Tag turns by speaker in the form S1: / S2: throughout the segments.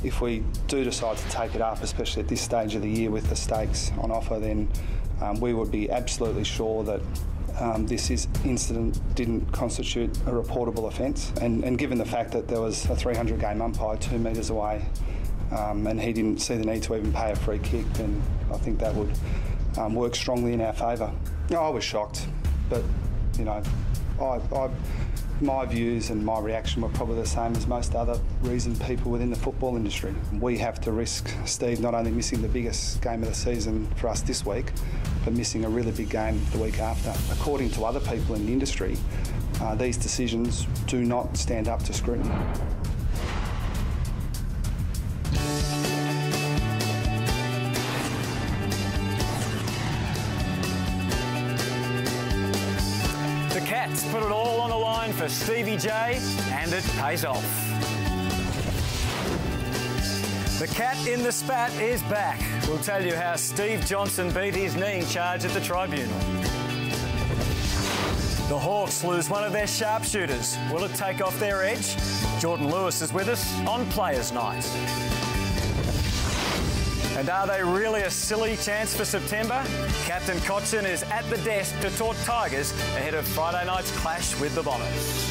S1: if we do decide to take it up, especially at this stage of the year with the stakes on offer, then we would be absolutely sure that this incident didn't constitute a reportable offence. And given the fact that there was a 300-game umpire 2 metres away and he didn't see the need to even pay a free kick, then I think that would work strongly in our favour. I was shocked, but, you know, my views and my reaction were probably the same as most other reasoned people within the football industry. We have to risk Steve not only missing the biggest game of the season for us this week, but missing a really big game the week after. According to other people in the industry, these decisions do not stand up to scrutiny.
S2: The Cats put it all on the line for Stevie J, and it pays off. The cat in the spat is back. We'll tell you how Steve Johnson beat his kneeing charge at the tribunal. The Hawks lose one of their sharpshooters. Will it take off their edge? Jordan Lewis is with us on Players' Night. And are they really a silly chance for September? Captain Cotchin is at the desk to talk Tigers ahead of Friday night's clash with the Bombers.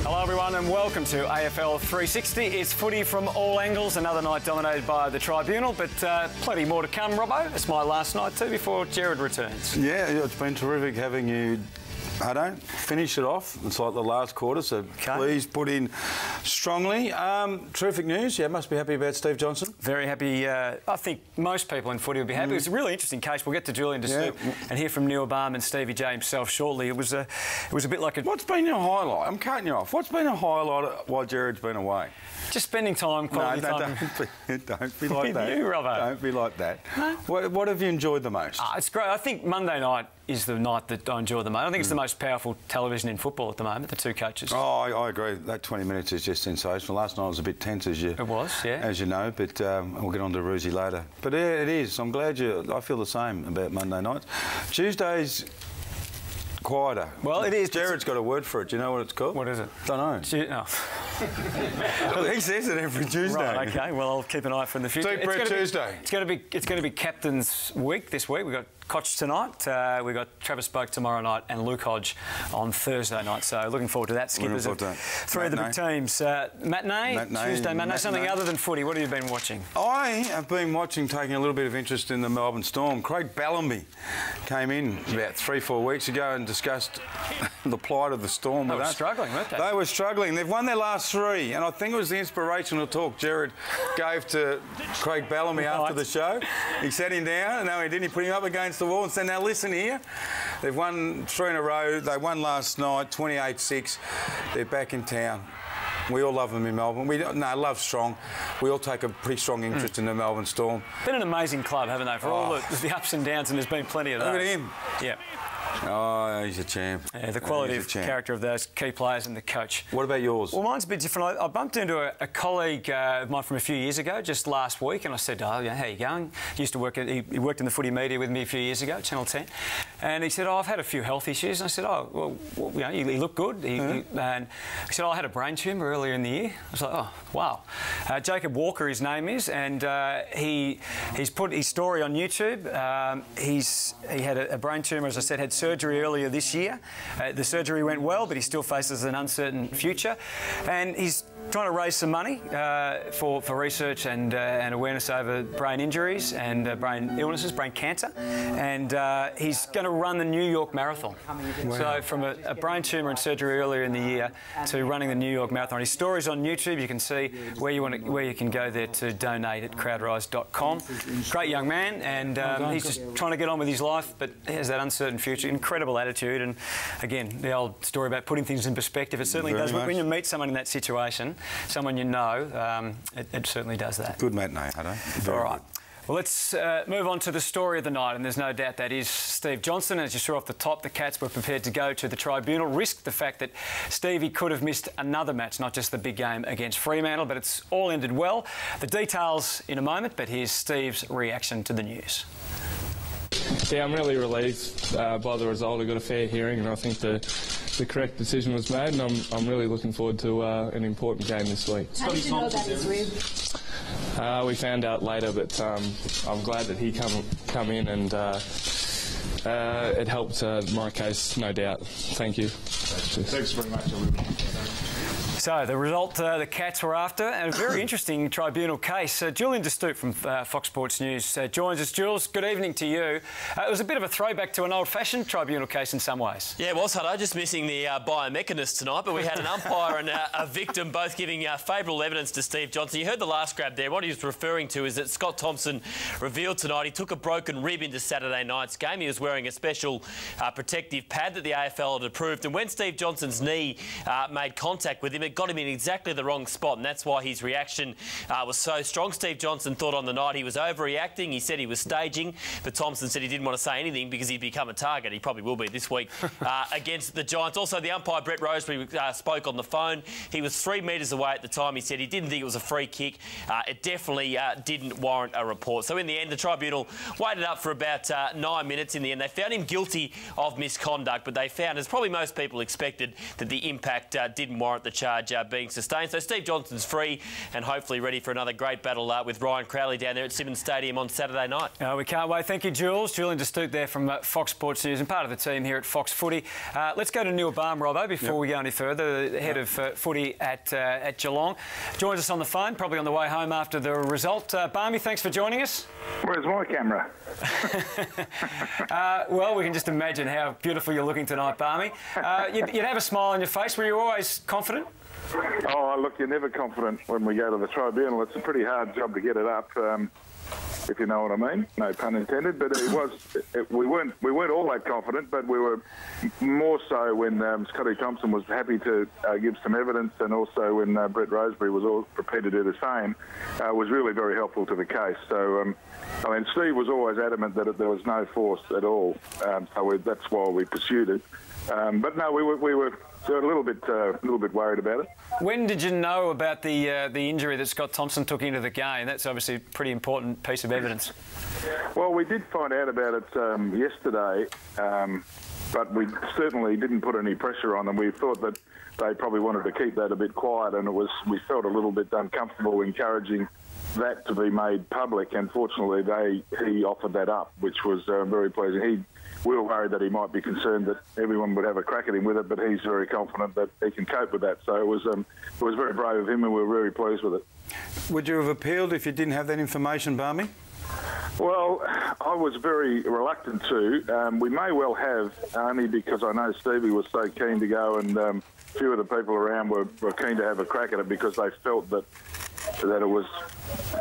S2: Hello everyone and welcome to AFL 360. It's footy from all angles, another night dominated by the tribunal, but plenty more to come, Robbo. It's my last night too before Jared returns.
S3: Yeah, it's been terrific having you. I don't finish it off. It's like the last quarter, so please put in strongly. Terrific news. Yeah, must be happy about Steve Johnson.
S2: Very happy. I think most people in footy will be happy. It's a really interesting case. We'll get to Julian de Snoop and hear from Neil Barham and Stevie J himself shortly. It was a bit like a...
S3: What's been your highlight? I'm cutting you off. What's been a highlight while Jared's been away?
S2: Just spending time, quality time.
S3: Don't be like that.
S2: With you, Robbo.
S3: Don't be like that. No? What have you enjoyed the most?
S2: It's great. I think Monday night is the night that I enjoy the most. I think it's the most powerful television in football at the moment, the two coaches.
S3: Oh, I agree. That 20 minutes is just sensational. Last night was a bit tense, as you know, but we'll get on to Roosie later. But yeah, it is. I'm glad I feel the same about Monday nights. Tuesdays... quieter.
S2: Well, it is.
S3: Jared's got a word for it. Do you know what it's called?
S2: What is it?
S3: Don't know. Well, he says it every Tuesday.
S2: Right, OK. Well, I'll keep an eye for in the future.
S3: Deep Breath Tuesday.
S2: It's going to be Captain's Week this week. We've got Cotch tonight, we've got Travis Spoke tomorrow night and Luke Hodge on Thursday night. So looking forward to that. Skippers of three of the big teams. Matinee, Tuesday matinee, something other than footy. What have you been watching?
S3: I have been watching, taking a little bit of interest in the Melbourne Storm. Craig Bellamy came in about 3-4 weeks ago and discussed the plight of the Storm with us.
S2: They were struggling, weren't they?
S3: They were struggling. They've won their last 3, and I think it was the inspirational talk Jared gave to Craig Bellamy after the show. He sat him down, and no, he didn't. He put him up against the wall and said, now listen here, they've won 3 in a row. They won last night, 28-6. They're back in town. We all love them in Melbourne. Love strong. We all take a pretty strong interest in the Melbourne Storm.
S2: Been an amazing club, haven't they? For all the ups and downs, and there's been plenty of those.
S3: Look at him.
S2: Yeah.
S3: Oh, he's a champ.
S2: Yeah, the quality of character of those key players and the coach.
S3: What about yours?
S2: Well, mine's a bit different. I bumped into a colleague of mine from a few years ago, just last week, and I said, oh, yeah, how you going? He used to work he worked in the footy media with me a few years ago, Channel 10. And he said, oh, I've had a few health issues. And I said, oh, well you know, he looked good. And he said, oh, I had a brain tumour earlier in the year. I was like, oh, wow. Jacob Walker, his name is, and he's put his story on YouTube. He had a brain tumour, as I said, had surgery earlier this year. The surgery went well, but he still faces an uncertain future. And he's trying to raise some money for research and awareness over brain injuries and brain illnesses, brain cancer. And he's going to run the New York Marathon. Wow. So from a brain tumour and surgery earlier in the year to running the New York Marathon. His story's on YouTube. You can see where you can go there to donate at crowdrise.com. Great young man, and he's just trying to get on with his life, but he has that uncertain future. Incredible attitude, and again, the old story about putting things in perspective. It certainly does. When you meet someone in that situation, someone you know, it certainly does that.
S3: Good matinee, Hutto.
S2: All right. Well, let's move on to the story of the night, and there's no doubt that is Steve Johnson. As you saw off the top, the Cats were prepared to go to the tribunal, risk the fact that Stevie could have missed another match, not just the big game against Fremantle, but it's all ended well. The details in a moment, but here's Steve's reaction to the news.
S4: Yeah, I'm really relieved by the result. I got a fair hearing, and I think the correct decision was made, and I'm really looking forward to an important game this week.
S5: How did you know about his rib?
S4: We found out later, but I'm glad that he come in, and it helped my case, no doubt. Thank you.
S6: Thanks very much, Olivia.
S2: So the result the Cats were after, and a very interesting tribunal case. Julian DeStoop from Fox Sports News joins us. Jules, good evening to you. It was a bit of a throwback to an old-fashioned tribunal case in some ways.
S7: Yeah, it was, Hutto. Just missing the biomechanist tonight, but we had an umpire and a victim both giving favourable evidence to Steve Johnson. You heard the last grab there. What he was referring to is that Scott Thompson revealed tonight he took a broken rib into Saturday night's game. He was wearing a special protective pad that the AFL had approved, and when Steve Johnson's knee made contact with him, it got him in exactly the wrong spot, and that's why his reaction was so strong. Steve Johnson thought on the night he was overreacting. He said he was staging, but Thompson said he didn't want to say anything because he'd become a target. He probably will be this week against the Giants. Also, the umpire, Brett Rosebery, spoke on the phone. He was 3 metres away at the time. He said he didn't think it was a free kick. It definitely didn't warrant a report. So in the end, the tribunal waited up for about 9 minutes. In the end, they found him guilty of misconduct, but they found, as probably most people expected, that the impact didn't warrant the charge being sustained. So Steve Johnson's free and hopefully ready for another great battle with Ryan Crowley down there at Simmons Stadium on Saturday night.
S2: We can't wait. Thank you, Jules. Julian DeStoop there from Fox Sports News and part of the team here at Fox Footy. Let's go to Neil Balme, Robbo, before we go any further, the head of footy at Geelong. Joins us on the phone, probably on the way home after the result. Balme, thanks for joining us.
S8: Where's my camera?
S2: Well, we can just imagine how beautiful you're looking tonight, Balme. You'd have a smile on your face. Were you always confident?
S8: Oh, look, you're never confident when we go to the tribunal. It's a pretty hard job to get it up, if you know what I mean. No pun intended. But we weren't all that confident, but we were more so when Scotty Thompson was happy to give some evidence, and also when Brett Rosebery was all prepared to do the same, was really very helpful to the case. So, I mean, Steve was always adamant that there was no force at all, so that's why we pursued it. But no, we were a little bit worried about it.
S2: When did you know about the injury that Scott Thompson took into the game? That's obviously a pretty important piece of evidence.
S8: Well, we did find out about it yesterday, but we certainly didn't put any pressure on them. We thought that they probably wanted to keep that a bit quiet, and we felt a little bit uncomfortable encouraging that to be made public. Unfortunately, he offered that up, which was very pleasing. We were worried that he might be concerned that everyone would have a crack at him with it, but he's very confident that he can cope with that. So it was very brave of him, and we were very pleased with it.
S3: Would you have appealed if you didn't have that information, Balme?
S8: Well, I was very reluctant to. We may well have, only because I know Stevie was so keen to go, and a few of the people around were keen to have a crack at it because they felt that it was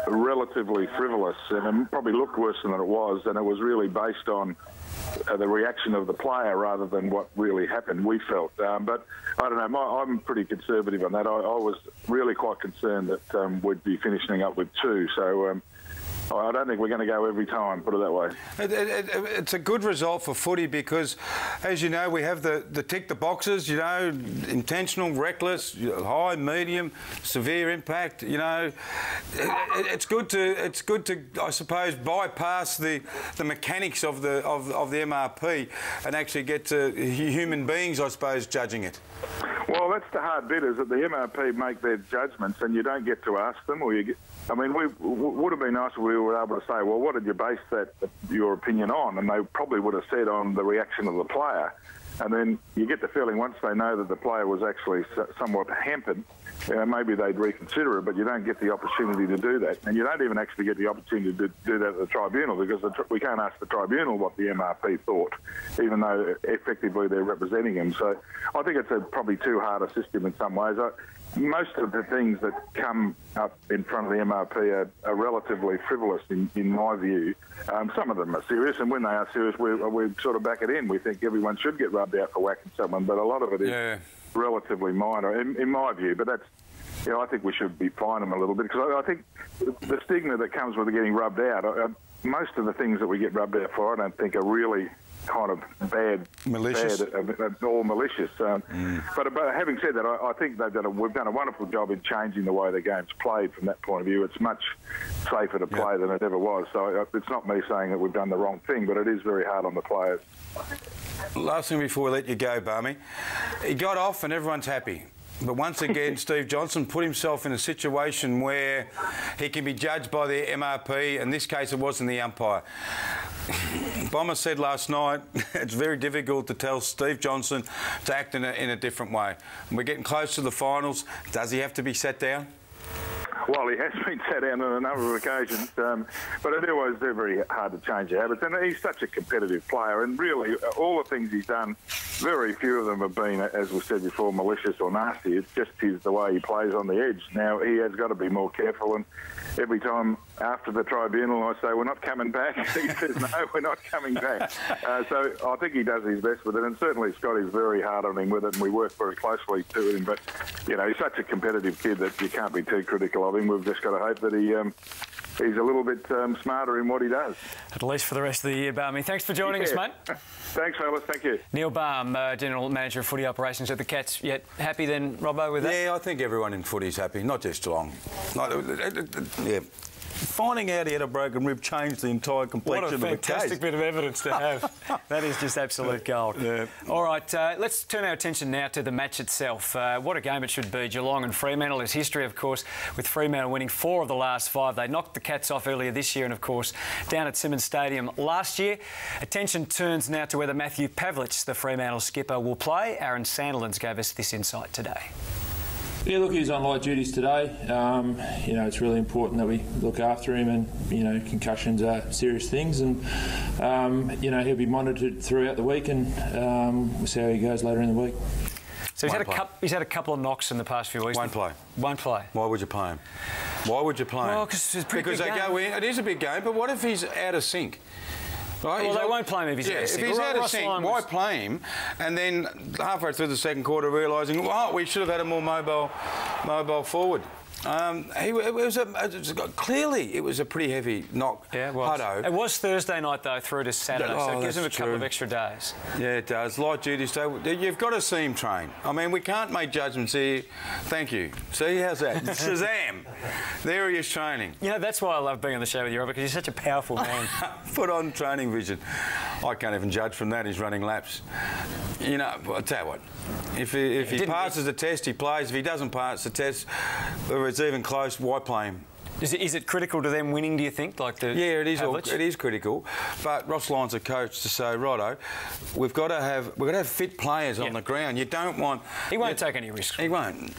S8: relatively frivolous, and it probably looked worse than it was, and it was really based on the reaction of the player rather than what really happened, we felt. But I don't know, I'm pretty conservative on that. I was really quite concerned that we'd be finishing up with 2. So I don't think we're going to go every time, put it that way.
S3: It's a good result for footy because, as you know, we have the tick the boxes, you know, intentional, reckless, high, medium, severe impact, you know. It's good to I suppose, bypass the mechanics of the MRP and actually get to human beings, I suppose, judging it.
S8: Well, that's the hard bit, is that the MRP make their judgments and you don't get to ask them, or you get... I mean, would have been nice if we were able to say, well, what did you base your opinion on? And they probably would have said on the reaction of the player. And then you get the feeling once they know that the player was actually somewhat hampered, maybe they'd reconsider it, but you don't get the opportunity to do that. And you don't even actually get the opportunity to do that at the tribunal, because we can't ask the tribunal what the MRP thought, even though effectively they're representing him. So I think it's probably too hard a system in some ways. Most of the things that come up in front of the MRP are relatively frivolous in my view. Some of them are serious, and when they are serious, we sort of back it in. We think everyone should get rubbed out for whacking someone, but a lot of it is relatively minor, in my view. But that's, you know, I think we should be fining them a little bit, because I think the stigma that comes with getting rubbed out, most of the things that we get rubbed out for, I don't think are really kind of bad,
S3: malicious,
S8: or malicious. But having said that, I think we've done a wonderful job in changing the way the game's played from that point of view. It's much safer to play than it ever was. So it's not me saying that we've done the wrong thing, but it is very hard on the players.
S3: Last thing before we let you go, Barmy. He got off and everyone's happy. But once again, Steve Johnson put himself in a situation where he can be judged by the MRP. In this case, it wasn't the umpire. Bomber said last night, it's very difficult to tell Steve Johnson to act in a different way. We're getting close to the finals. Does he have to be sat down?
S8: Well, he has been sat down on a number of occasions, but it was very hard to change the habits. And he's such a competitive player, and really, all the things he's done, very few of them have been, as we said before, malicious or nasty. It's just the way he plays on the edge. Now, he has got to be more careful, and every time after the tribunal I say, we're not coming back, he says, no, we're not coming back. So I think he does his best with it, and certainly Scotty's very hard on him with it, and we work very closely to him. But, you know, he's such a competitive kid that you can't be too critical of him. We've just got to hope that he's a little bit smarter in what he does.
S2: At least for the rest of the year, Barmy. Thanks for joining us, mate.
S8: Thanks, fellas. Thank you.
S2: Neil Baum, General Manager of Footy Operations at the Cats. Yet happy then, Robbo, with that?
S3: Yeah, I think everyone in footy's happy, not just Geelong. Yeah. Finding out he had a broken rib changed the entire complexion of the case.
S2: What a fantastic bit of evidence to have. That is just absolute gold.
S3: Yeah.
S2: All right, let's turn our attention now to the match itself. What a game it should be. Geelong and Fremantle. There's history, of course, with Fremantle winning 4 of the last 5. They knocked the Cats off earlier this year and, of course, down at Simmons Stadium last year. Attention turns now to whether Matthew Pavlich, the Fremantle skipper, will play. Aaron Sandilands gave us this insight today.
S9: Yeah, look, he's on light duties today. You know, it's really important that we look after him, and you know, concussions are serious things, and you know, he'll be monitored throughout the week, and we'll see how he goes later in the week.
S2: So he's had a couple of knocks in the past few weeks.
S3: Won't play.
S2: Won't play.
S3: Why would you play him? Why would you play him?
S2: Well, because it's a pretty big game.
S3: Go in. It is a big game, but what if he's out of sync? Right?
S2: Well, they won't play him if he's out of sync.
S3: If he's out of sync, why play him? And then halfway through the second quarter, realising, oh, we should have had a more mobile forward. Clearly, it was a pretty heavy knock.
S2: Yeah, it was.
S3: Hutto.
S2: It was Thursday night, though, through to Saturday, so it gives him a couple
S3: true.
S2: of extra days.
S3: Yeah, it does. Light duties, though. You've got to see him train. I mean, we can't make judgments here. Thank you. See, how's that? Shazam! There he is training.
S2: You know, that's why I love being on the show with you, Robert, because you're such a powerful man.
S3: Put on training vision. I can't even judge from that. He's running laps. You know, I'll tell you what. If he passes the test, he plays. If he doesn't pass the test, or it's even close, why play him?
S2: Is it critical to them winning, do you think?
S3: Yeah, it is. It is critical. But Ross Lyon's a coach to say, righto, we've got to have fit players on the ground. You don't want.
S2: He won't take any risks.
S3: He won't.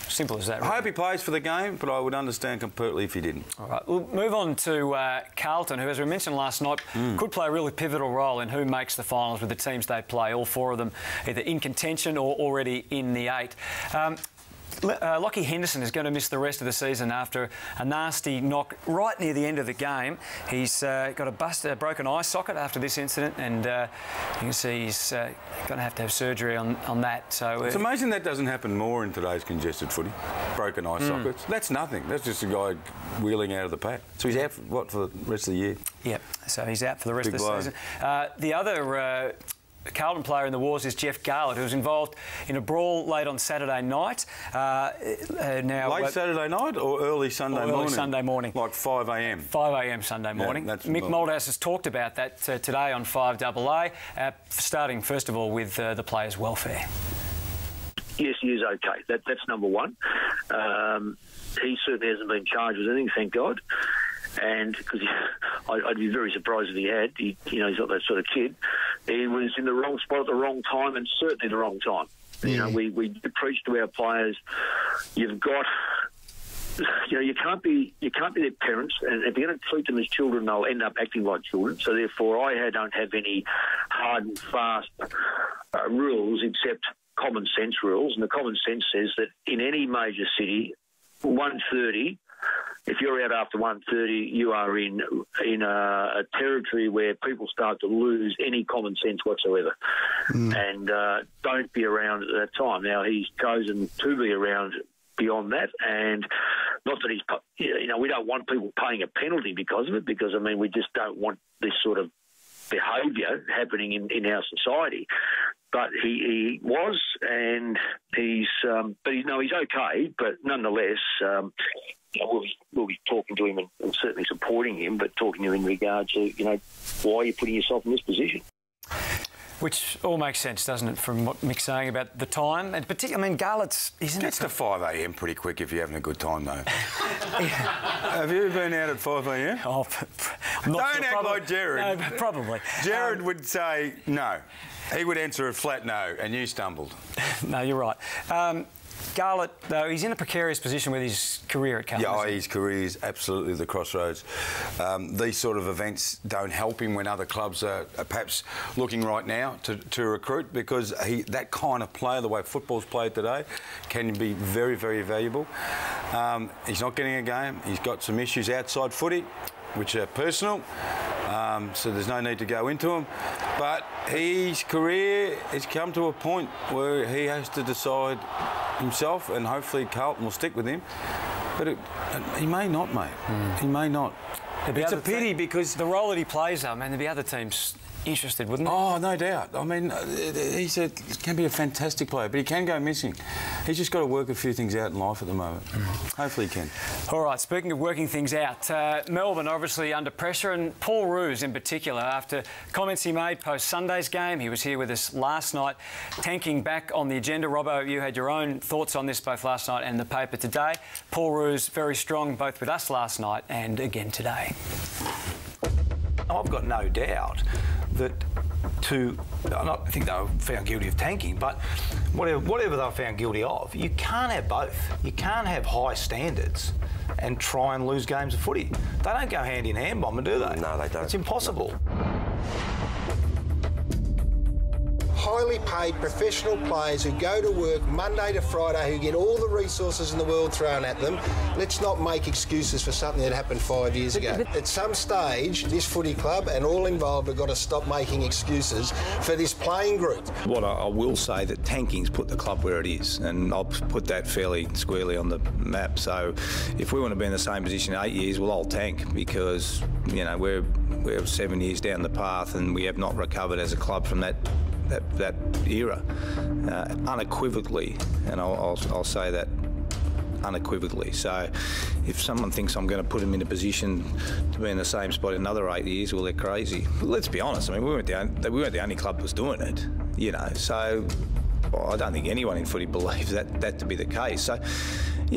S2: Simple as that. Really.
S3: I hope he plays for the game, but I would understand completely if he didn't.
S2: All right, we'll move on to Carlton, who, as we mentioned last night, could play a really pivotal role in who makes the finals with the teams they play. All 4 of them either in contention or already in the 8. Lockie Henderson is going to miss the rest of the season after a nasty knock right near the end of the game. He's got a broken eye socket after this incident, and you can see he's going to have surgery on that. So
S3: it's amazing that doesn't happen more in today's congested footy. Broken eye sockets. That's nothing. That's just a guy wheeling out of the pack. So he's out for the rest of the year.
S2: Yep. So he's out for the rest of the season. The other Carlton player in the wars is Jeff Garlett, who was involved in a brawl late on Saturday night.
S3: Late Saturday night or early Sunday morning?
S2: Early Sunday morning.
S3: Like 5 a.m?
S2: 5 a.m. Sunday morning.
S3: Yeah,
S2: Mick Moldhouse has talked about that today on 5AA, starting first of all with the players' welfare.
S10: Yes, he is okay. That's number one. He certainly hasn't been charged with anything, thank God. And because I'd be very surprised if he had. He's not that sort of kid. He was in the wrong spot at the wrong time, and certainly the wrong time. You know, we preach to our players. You've got, you can't be their parents, and if you're going to treat them as children, they'll end up acting like children. So therefore, I don't have any hard and fast rules except common sense rules, and the common sense says that in any major city, 1:30. If you're out after 1:30, you are in a territory where people start to lose any common sense whatsoever. And don't be around at that time. Now, he's chosen to be around beyond that, and not that he's, we don't want people paying a penalty because of it, because, we just don't want this sort of behaviour happening in our society. But he was, and he's okay. But nonetheless, we'll be talking to him and certainly supporting him, but talking to him in regard to why you're putting yourself in this position.
S2: Which all makes sense, doesn't it, from what Mick's saying about the time? And particularly, I mean, Garlett's, isn't it?
S3: Gets to 5 a.m. pretty quick if you're having a good time, though. Have you been out at 5 a.m?
S2: Oh,
S3: Don't act like Jared.
S2: No, probably.
S3: Jared would say no. He would answer a flat no, and you stumbled.
S2: No, you're right. Garlett, though, he's in a precarious position with his career at Carlton.
S3: Yeah, his career is absolutely the crossroads. These sort of events don't help him when other clubs are perhaps looking right now to recruit, because that kind of player, the way football's played today, can be very, very valuable. He's not getting a game. He's got some issues outside footy, which are personal, so there's no need to go into them. But his career has come to a point where he has to decide himself, and hopefully Carlton will stick with him. But he may not, mate. He may not. It's a pity because
S2: the role that he plays, though, man, there'd be other teams interested, wouldn't they?
S3: Oh, no doubt. I mean, can be a fantastic player, but he can go missing. He's just got to work a few things out in life at the moment. Hopefully he can.
S2: All right, speaking of working things out, Melbourne obviously under pressure, and Paul Roos in particular, after comments he made post-Sunday's game. He was here with us last night, tanking back on the agenda. Robbo, you had your own thoughts on this both last night and the paper today. Paul Roos very strong both with us last night and again today.
S11: I've got no doubt that I think they were found guilty of tanking, but whatever they were found guilty of, you can't have both. You can't have high standards and try and lose games of footy. They don't go hand in hand, Bomber, do they?
S12: No, they don't.
S11: It's impossible.
S13: Highly paid professional players who go to work Monday to Friday, who get all the resources in the world thrown at them. Let's not make excuses for something that happened 5 years ago. At some stage, this footy club and all involved have got to stop making excuses for this playing group.
S14: What I will say, that tanking's put the club where it is, and I'll put that fairly squarely on the map. So if we want to be in the same position in 8 years, well, I'll tank, because we're 7 years down the path and we have not recovered as a club from that era, unequivocally, and I'll say that unequivocally. So if someone thinks I'm going to put them in a position to be in the same spot in another 8 years, well, they're crazy. But let's be honest, I mean, we weren't the only club that was doing it, so I don't think anyone in footy believes that to be the case. So,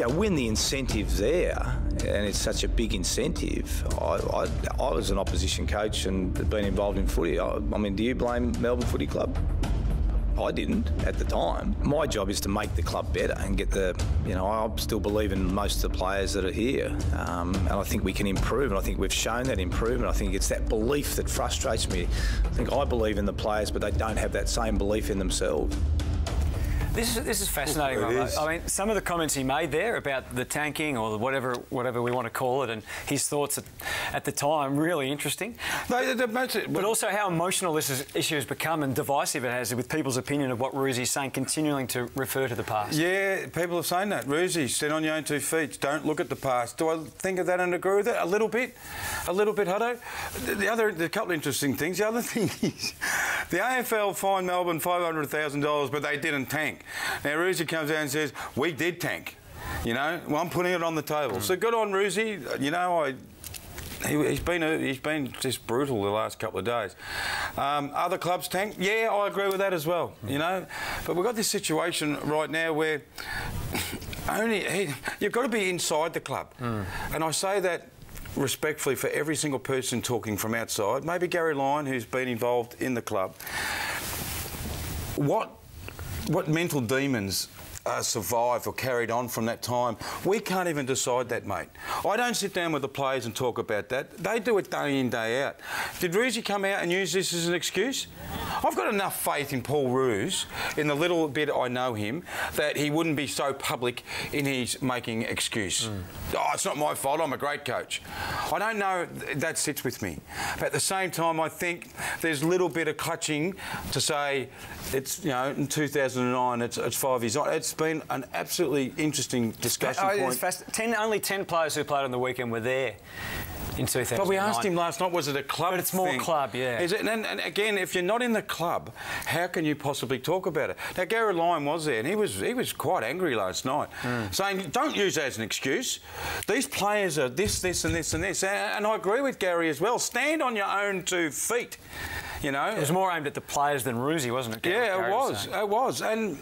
S14: when the incentive's there, and it's such a big incentive, I was an opposition coach and been involved in footy. I mean, do you blame Melbourne Footy Club? I didn't at the time. My job is to make the club better and get I still believe in most of the players that are here, and I think we can improve, and I think we've shown that improvement. I think it's that belief that frustrates me. I think I believe in the players, but they don't have that same belief in themselves.
S2: This is fascinating, Robbo. I mean, some of the comments he made there about the tanking, or whatever we want to call it, and his thoughts at the time, really interesting. But also how emotional this issue has become and divisive it has with people's opinion of what Roosy's saying, continuing to refer to the past. Yeah, people are saying that. Roosy, stand on your own 2 feet. Don't look at the past. Do I think of that and agree with that? A little bit, Hutto. The couple of interesting things. The other thing is, the AFL fined Melbourne $500,000, but they didn't tank. Now, Roosie comes out and says, we did tank. Well, I'm putting it on the table. So good on Roosie. He's been just brutal the last couple of days. Other clubs tank? Yeah, I agree with that as well, But we've got this situation right now where you've got to be inside the club. And I say that respectfully for every single person talking from outside. Maybe Gary Lyon, who's been involved in the club. What mental demons survived or carried on from that time? We can't even decide that, mate. I don't sit down with the players and talk about that. They do it day in, day out. Did Roosie come out and use this as an excuse? I've got enough faith in Paul Roos, in the little bit I know him, that he wouldn't be so public in his making excuse. Oh, it's not my fault, I'm a great coach. I don't know that sits with me. But at the same time, I think there's a little bit of clutching to say, it's, in 2009, it's 5 years on. It's
S3: been an absolutely interesting discussion point.
S2: Only 10 players who played on the weekend were there in 2009.
S3: But we asked him last night, was it a club
S2: But it's more
S3: thing?
S2: club, yeah.
S3: Is it? And again, if you're not in the club, how can you possibly talk about it? Now, Gary Lyon was there, and he was quite angry last night, saying, don't use that as an excuse. These players are this, this and this and this. And I agree with Gary as well. Stand on your own 2 feet, you know.
S2: It was more aimed at the players than Roosie, wasn't it?
S3: Yeah, it was. It was. And...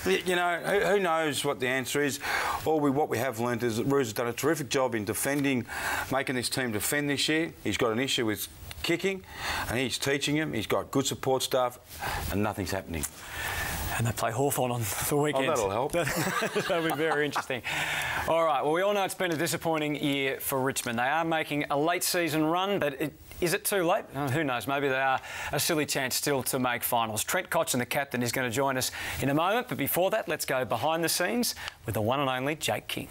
S3: you know, who knows what the answer is? What we have learnt is that Roos has done a terrific job in defending, making this team defend this year. He's got an issue with kicking, and he's teaching him. He's got good support staff, and nothing's happening.
S2: And they play Hawthorn on the weekend.
S3: Oh, that'll help.
S2: That'll be very interesting. All right, well, we all know it's been a disappointing year for Richmond. They are making a late season run, but is it too late? Who knows? Maybe they are a silly chance still to make finals. Trent Cotchin, the captain, is going to join us in a moment. But before that, let's go behind the scenes with the one and only Jake King.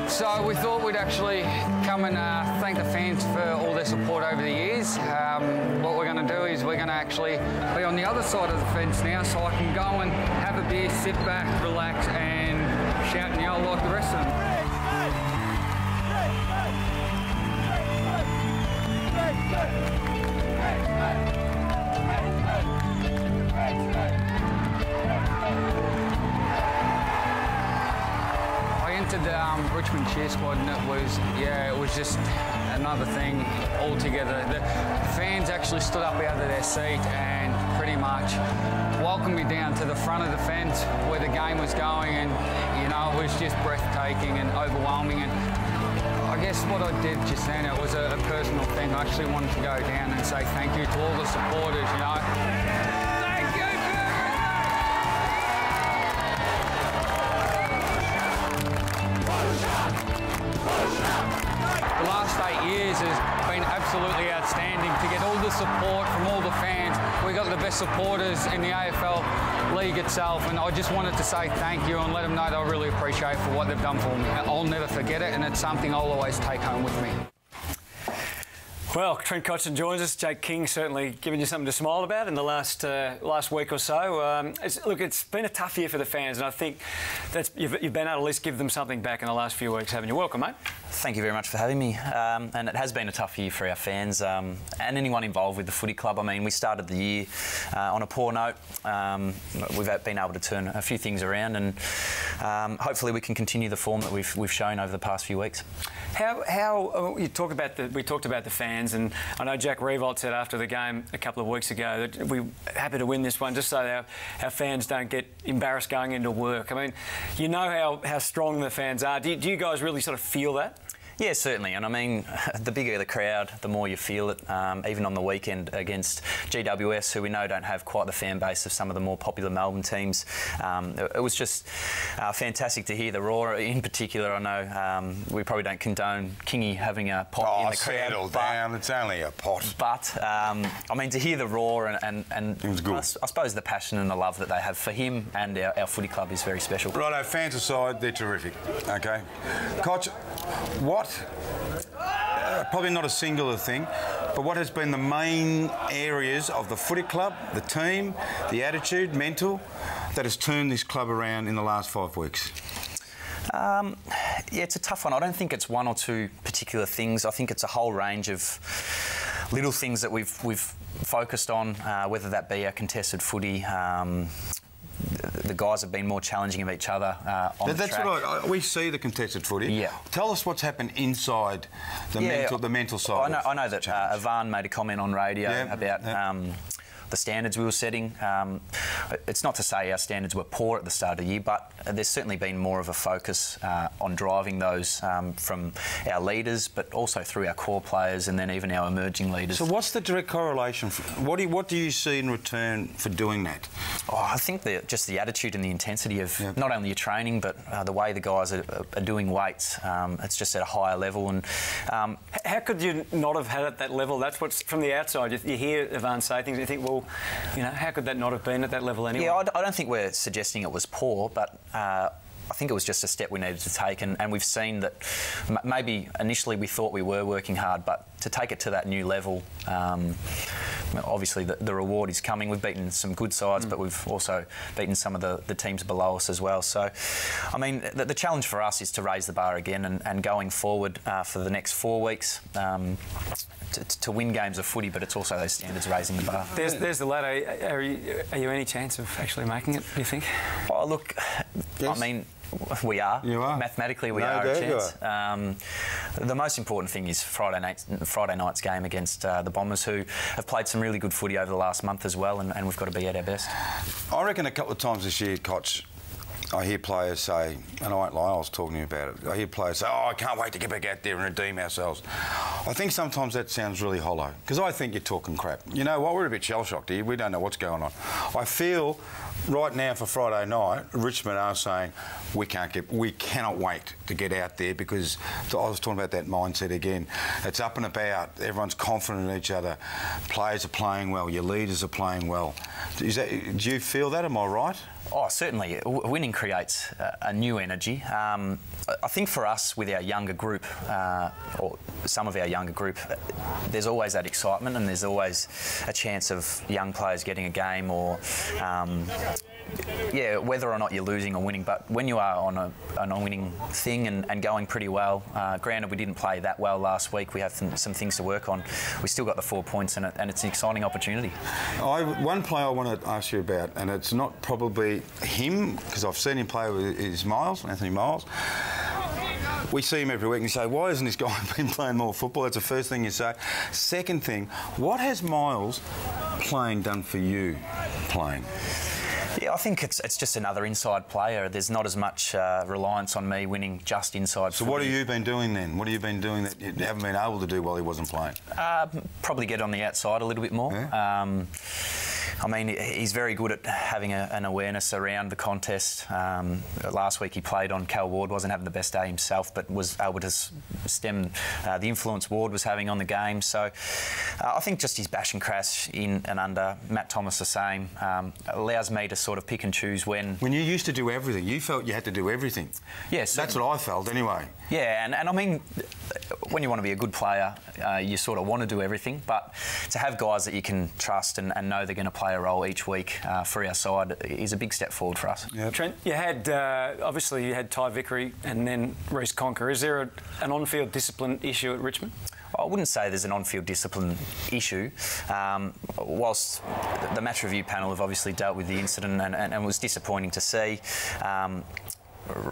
S12: So we thought we'd actually come and thank the fans for all their support over the years. What we're going to do is we're going to actually be on the other side of the fence now, so I can go and have a beer, sit back, relax and shout and yell like the rest of them. The Richmond cheer squad, and it was just another thing altogether. The fans actually stood up out of their seat and pretty much welcomed me down to the front of the fence where the game was going, and you know, it was just breathtaking and overwhelming. And I guess what I did just then, it was a personal thing. I actually wanted to go down and say thank you to all the supporters, you know. The last 8 years has been absolutely outstanding to get all the support from all the fans. We got the best supporters in the AFL league itself, and I just wanted to say thank you and let them know that I really appreciate for what they've done for me. I'll never forget it, and it's something I'll always take home with me.
S2: Well, Trent Cotchin joins us. Jake King certainly giving you something to smile about in the last week or so. Look, it's been a tough year for the fans, and I think you've been able to at least give them something back in the last few weeks, haven't you? Welcome, mate.
S15: Thank you very much for having me. And it has been a tough year for our fans and anyone involved with the footy club. I mean, we started the year on a poor note. We've been able to turn a few things around, and hopefully we can continue the form that we've shown over the past few weeks.
S2: We talked about the fans, and I know Jack Revolt said after the game a couple of weeks ago that we're happy to win this one just so our fans don't get embarrassed going into work. I mean, you know how strong the fans are. Do you guys really sort of feel that?
S15: Yeah, certainly. And I mean, the bigger the crowd, the more you feel it. Even on the weekend against GWS, who we know don't have quite the fan base of some of the more popular Melbourne teams, it was just fantastic to hear the roar. In particular, I know we probably don't condone Kingy having a pot in the crowd.
S3: Settle down, it's only a pot.
S15: But, I mean, to hear the roar and
S3: it was good.
S15: I suppose the passion and the love that they have for him and our footy club is very special.
S3: Righto, fans aside, they're terrific. OK. Cotch, what? Probably not a singular thing, but what has been the main areas of the footy club, the team, the attitude, mental, that has turned this club around in the last 5 weeks?
S15: Yeah, it's a tough one. I don't think it's one or two particular things. I think it's a whole range of little things that we've focused on, whether that be our contested footy. The guys have been more challenging of each other on the track.
S3: What we see the contested footy.
S15: Yeah.
S3: Tell us what's happened inside the mental side.
S15: I know that Ivan made a comment on radio about the standards we were setting. It's not to say our standards were poor at the start of the year, but there's certainly been more of a focus on driving those from our leaders, but also through our core players and then even our emerging leaders.
S3: So what's the direct correlation? What do you see in return for doing that?
S15: Oh, I think just the attitude and the intensity of not only your training, but the way the guys are doing weights. It's just at a higher level. And
S2: how could you not have had it at that level? That's what's from the outside. You hear Ivan say things and you think, well, you know, how could that not have been at that level anyway?
S15: Yeah, I don't think we're suggesting it was poor, but I think it was just a step we needed to take, and we've seen that maybe initially we thought we were working hard, but to take it to that new level, obviously the reward is coming. We've beaten some good sides, but we've also beaten some of the teams below us as well. So, I mean, the challenge for us is to raise the bar again, and going forward for the next 4 weeks, to win games of footy, but it's also those standards raising the bar.
S2: There's the ladder. Are you any chance of actually making it, do you think?
S15: Oh, look, yes. I mean, we are. You are. Mathematically, we are a chance. The most important thing is Friday night's game against the Bombers, who have played some really good footy over the last month as well, and we've got to be at our best.
S3: I reckon a couple of times this year, Cotch, I hear players say, and I won't lie, I was talking to you about it, I hear players say, oh, I can't wait to get back out there and redeem ourselves. I think sometimes that sounds really hollow, because I think you're talking crap. You know what, we're a bit shell-shocked here, we don't know what's going on. I feel right now for Friday night, Richmond are saying we cannot wait to get out there, because I was talking about that mindset again. It's up and about, everyone's confident in each other, players are playing well, your leaders are playing well. Do you feel that, am I right?
S15: Oh, certainly. Winning creates a new energy. I think for us, with our younger group, or some of our younger group, there's always that excitement, and there's always a chance of young players getting a game, or yeah, whether or not you're losing or winning. But when you are on a winning thing and going pretty well, granted we didn't play that well last week, we have some things to work on. We still got the 4 points, and it's an exciting opportunity.
S3: One player I want to ask you about, and it's not probably him, because I've seen him play with Anthony Miles. We see him every week and you say, why hasn't this guy been playing more football? That's the first thing you say. Second thing, what has Miles playing done for you, playing?
S15: Yeah, I think it's just another inside player. There's not as much reliance on me winning just inside.
S3: So what have you been doing then? What have you been doing that you haven't been able to do while he wasn't playing?
S15: Probably get on the outside a little bit more. Yeah. I mean, he's very good at having an awareness around the contest. Last week he played on Cal Ward, wasn't having the best day himself, but was able to stem the influence Ward was having on the game. So I think just his bash and crash in and under, Matt Thomas the same, allows me to sort of pick and choose when...
S3: When you used to do everything, you felt you had to do everything.
S15: Yes.
S3: That's what I felt anyway.
S15: Yeah, and I mean, when you want to be a good player, you sort of want to do everything, but to have guys that you can trust and know they're going to play a role each week for our side is a big step forward for us.
S2: Yep. Trent, you had, obviously you had Ty Vickery and then Reece Conker. Is there an on-field discipline issue at Richmond?
S15: I wouldn't say there's an on-field discipline issue. Whilst the match review panel have obviously dealt with the incident and it was disappointing to see,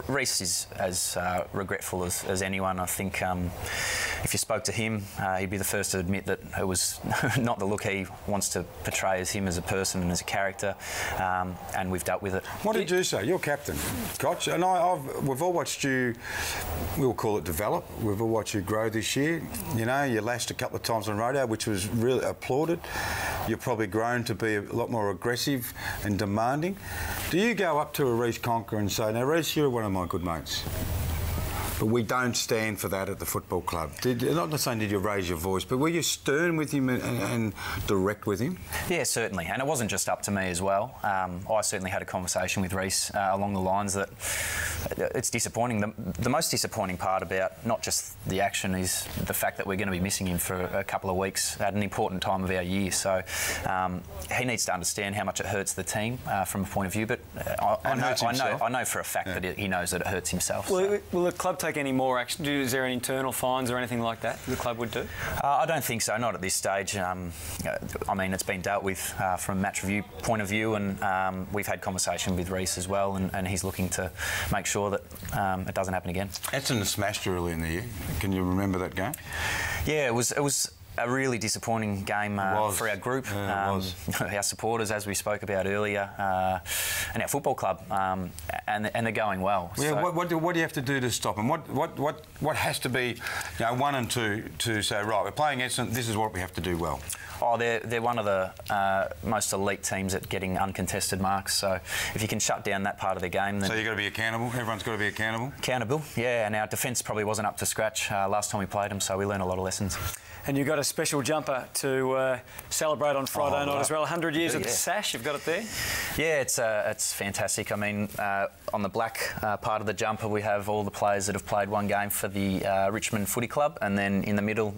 S15: Reece is as regretful as anyone. I think if you spoke to him, he'd be the first to admit that it was not the look he wants to portray as him as a person and as a character, and we've dealt with it.
S3: What did you say? You're captain, Cotch, and we've all watched you, we'll call it develop, we've all watched you grow this year. You know, you lashed a couple of times on rodeo, which was really applauded. You've probably grown to be a lot more aggressive and demanding. Do you go up to a Reece Conker and say, now Reece, you're one of my good mates, but we don't stand for that at the football club? Not saying did you raise your voice, but were you stern with him and direct with him?
S15: Yeah, certainly, and it wasn't just up to me as well. I certainly had a conversation with Reece along the lines that it's disappointing. The most disappointing part about not just the action is the fact that we're going to be missing him for a couple of weeks at an important time of our year. So he needs to understand how much it hurts the team from a point of view. But I know for a fact that he knows that it hurts himself.
S2: Will the club take any more action? Is there any internal fines or anything like that the club would do?
S15: I don't think so, not at this stage. I mean, it's been dealt with from a match review point of view, and we've had conversation with Reece as well, and he's looking to make sure that it doesn't happen again.
S3: Essendon smashed early in the year. Can you remember that game?
S15: Yeah, it was a really disappointing game for our group, our supporters, as we spoke about earlier, and our football club, and they're going well.
S3: Yeah, so what do you have to do to stop them? What has to be, you know, 1 and 2 to say, right, we're playing Essendon, this is what we have to do well?
S15: Oh, they're one of the most elite teams at getting uncontested marks. So if you can shut down that part of the game, then...
S3: So you've got to be accountable? Everyone's got to be accountable?
S15: Accountable, yeah. And our defence probably wasn't up to scratch last time we played them, so we learned a lot of lessons.
S2: And you've got to special jumper to celebrate on Friday night as well. 100 years of the sash, you've got it there?
S15: Yeah, it's fantastic. I mean, on the black part of the jumper, we have all the players that have played one game for the Richmond Footy Club, and then in the middle,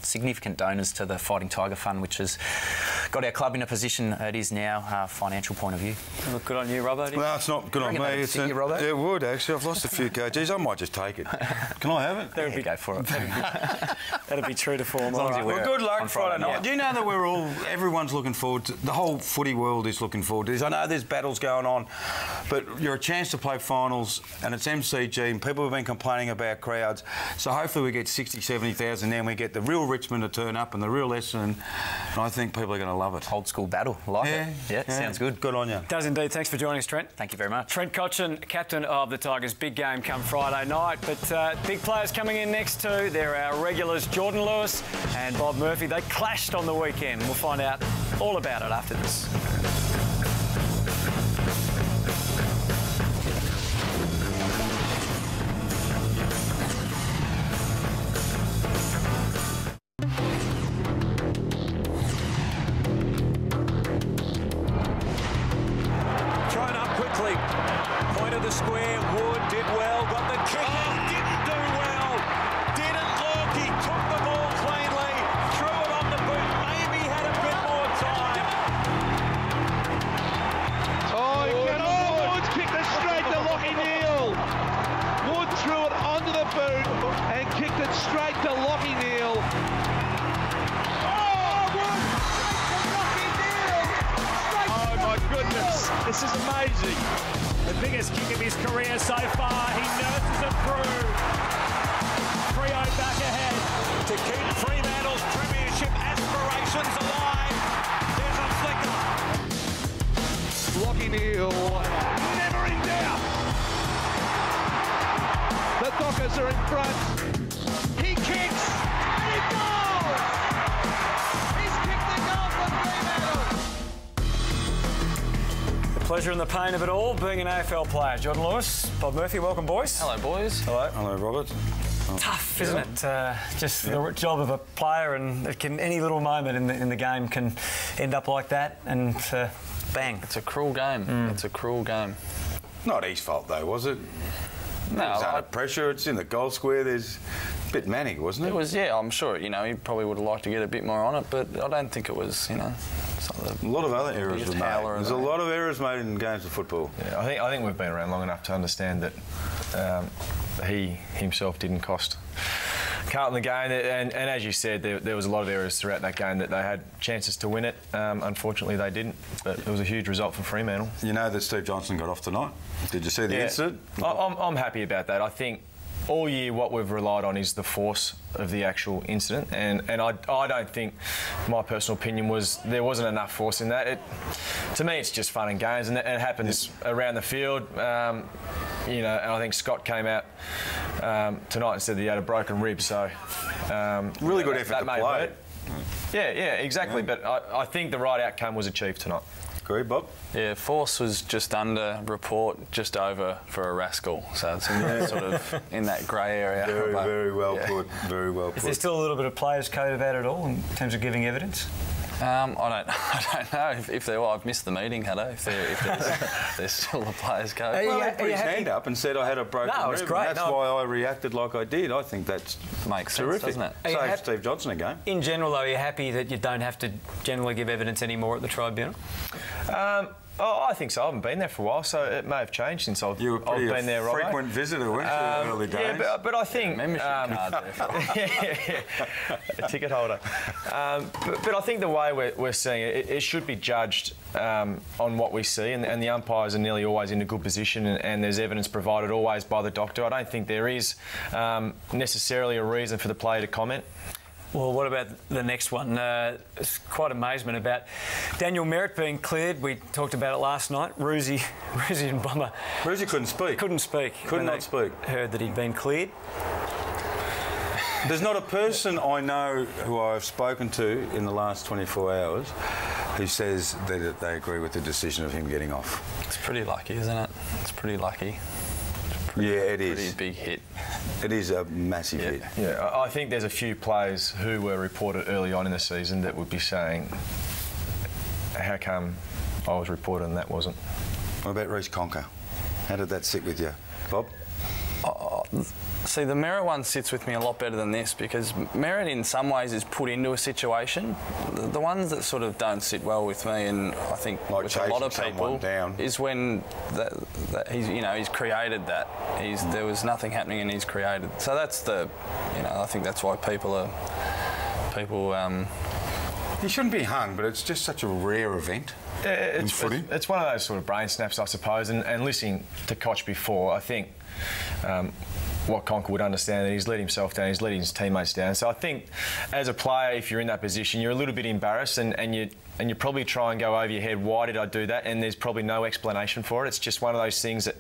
S15: significant donors to the Fighting Tiger Fund, which has got our club in a position it is now, financial point of view.
S2: Look good on you, Robbo.
S3: No, it's not good on me. It would, actually. I've lost a few kgs. I might just take it. Can I have it?
S15: Go for it.
S2: That'd be true to form.
S3: Well, good luck Friday night. Do you know that everyone's looking forward to, the whole footy world is looking forward to this. I know there's battles going on, but you're a chance to play finals, and it's MCG, and people have been complaining about crowds. So hopefully we get 60, 70,000, then we get the real Richmond to turn up and the real Essendon, and I think people are going to love it.
S15: Old school battle, it. Yeah, sounds good.
S3: Good on you.
S2: Does indeed. Thanks for joining us, Trent.
S15: Thank you very much.
S2: Trent Cotchin, captain of the Tigers. Big game come Friday night, but big players coming in next too. They're our regulars, Jordan Lewis and Bob Murphy. They clashed on the weekend. We'll find out all about it after this.
S16: Thrown up quickly. Point of the square. Wood did well. Got the kick. Didn't do well. Didn't look. He took the ball cleanly. Threw it on the boot. Maybe had a bit more time.
S17: Wood's kicked it straight to Lockie Neal. Wood threw it onto the boot and kicked it straight to Lockie Neal.
S16: Oh my goodness, this is amazing. The biggest kick of his career so far. He nurses it through. Freo back ahead to keep Fremantle's premiership aspirations alive. There's a flicker.
S17: Lockie Neal, never in doubt. The Dockers are in front. He kicks and he goes. He's kicked the goal for Fremantle.
S2: The pleasure and the pain of it all, being an AFL player. Jordan Lewis, Bob Murphy, welcome, boys.
S15: Hello, boys.
S3: Hello. Hello, Robert.
S2: Tough, isn't it? Just the job of a player, and any little moment in the game can end up like that, and bang.
S18: It's a cruel game. It's a cruel game.
S3: Not his fault, though, was it?
S18: No,
S3: it was under pressure. It's in the goal square. There's a bit manic, wasn't it?
S18: It was, yeah. I'm sure. He probably would have liked to get a bit more on it, but I don't think it was. A
S3: lot of other errors were made. There's a lot of errors made in games of football.
S19: Yeah, I think we've been around long enough to understand that he himself didn't cost Carlton the game, and as you said, there was a lot of errors throughout that game that they had chances to win it. Unfortunately, they didn't, but it was a huge result for Fremantle.
S3: You know that Steve Johnson got off tonight? Did you see the incident?
S19: I'm happy about that. I think all year what we've relied on is the force of the actual incident, and I don't think, my personal opinion was, there wasn't enough force in that. To me, it's just fun and games, and it happens around the field. And I think Scott came out tonight and said that he had a broken rib, so
S3: really good effort to play.
S19: Yeah, exactly. But I think the right outcome was achieved tonight.
S3: Agree, Bob?
S18: Yeah, force was just under report, just over for a rascal. So it's sort of in that grey area.
S3: Very well put. Very well put.
S2: Is there still a little bit of players' code about it all in terms of giving evidence?
S18: I don't know if there. I've missed the meeting, if there's still a players' code.
S3: Well, he put his hand up and said I had a broken rib.
S2: No, it's great.
S3: That's why I reacted like I did. I think that's
S18: makes
S3: terrific.
S18: Sense, doesn't it?
S3: Saved Steve Johnson a game.
S2: In general, though, are you happy that you don't have to generally give evidence anymore at the tribunal?
S19: I think so. I haven't been there for a while, so it may have changed since I've been there.
S3: Frequent visitor, weren't you, early days?
S19: Yeah, but I think
S18: membership card there.
S19: A ticket holder. But I think the way we're seeing it should be judged on what we see, and the umpires are nearly always in a good position, and there's evidence provided always by the doctor. I don't think there is necessarily a reason for the player to comment.
S2: Well, what about the next one? It's quite amazement about Daniel Merritt being cleared. We talked about it last night. Roosie and Bomber.
S3: Roosie couldn't speak.
S2: Could not speak. Heard that he'd been cleared.
S3: There's not a person I know who I've spoken to in the last 24 hours who says that they agree with the decision of him getting off.
S18: It's pretty lucky, isn't it? It's pretty lucky.
S3: It is.
S18: Pretty big hit.
S3: It is a massive hit.
S19: Yeah, I think there's a few players who were reported early on in the season that would be saying, how come I was reported and that wasn't?
S3: What about Reece Conker? How did that sit with you, Bob?
S18: See, the Merritt one sits with me a lot better than this, because Merritt in some ways is put into a situation. The ones that sort of don't sit well with me, and I think like with a lot of people, is when he's created that. There was nothing happening and he's created. So that's I think that's why people.
S3: He shouldn't be hung, but it's just such a rare event.
S19: It's one of those sort of brain snaps, I suppose. And listening to Cotch before, I think what Conker would understand that he's let himself down, he's letting his teammates down. So I think as a player, if you're in that position, you're a little bit embarrassed and you probably try and go over your head, why did I do that? And there's probably no explanation for it. It's just one of those things that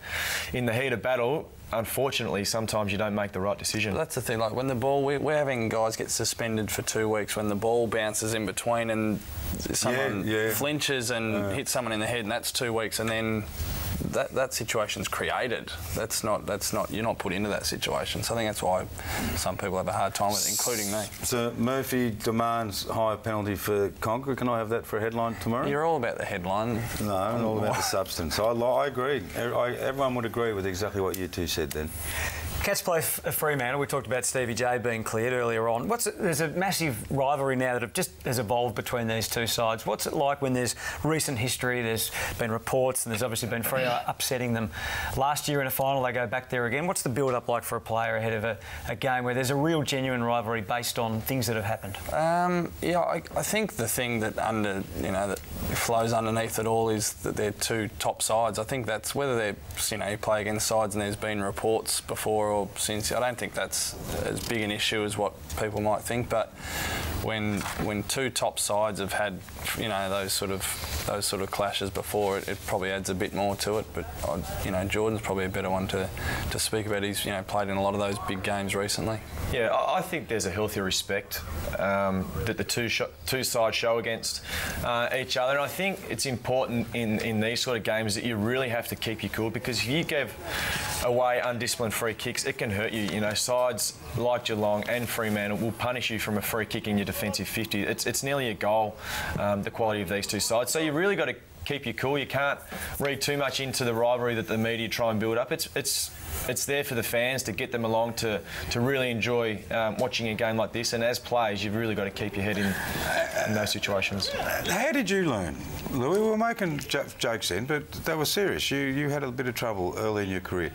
S19: in the heat of battle, unfortunately, sometimes you don't make the right decision.
S18: But that's the thing, like when the ball, we're having guys get suspended for 2 weeks when the ball bounces in between and someone flinches and hits someone in the head, and that's 2 weeks, and then that situation's created. That's not. You're not put into that situation. So I think that's why some people have a hard time with it, including me. So
S3: Murphy demands higher penalty for Conker. Can I have that for a headline tomorrow?
S18: You're all about the headline.
S3: No, I'm all about the substance. I agree. Everyone would agree with exactly what you two said then.
S2: Cats play Fremantle. We talked about Stevie J being cleared earlier on. There's a massive rivalry now that has evolved between these two sides. What's it like when there's recent history, there's been reports, and there's obviously been Freo upsetting them. Last year in a final, they go back there again. What's the build-up like for a player ahead of a game where there's a real genuine rivalry based on things that have happened?
S18: I think the thing that that flows underneath it all is that they're two top sides. I think that's whether they're, you play against sides and there's been reports before or since. I don't think that's as big an issue as what people might think. But when two top sides have had those sort of clashes before, it probably adds a bit more to it. But Jordan's probably a better one to speak about. He's played in a lot of those big games recently.
S19: Yeah, I think there's a healthy respect that the two sides show against each other. And I think it's important in these sort of games that you really have to keep your cool, because if you give away undisciplined free kicks, it can hurt you. Sides like Geelong and Fremantle will punish you from a free kick in your defensive 50. It's nearly a goal, the quality of these two sides. So you really got to keep your cool. You can't read too much into the rivalry that the media try and build up. It's there for the fans to get them along to really enjoy watching a game like this. And as players, you've really got to keep your head in those situations.
S3: How did you learn, Louis? We were making jokes then, but they were serious. You had a bit of trouble early in your career.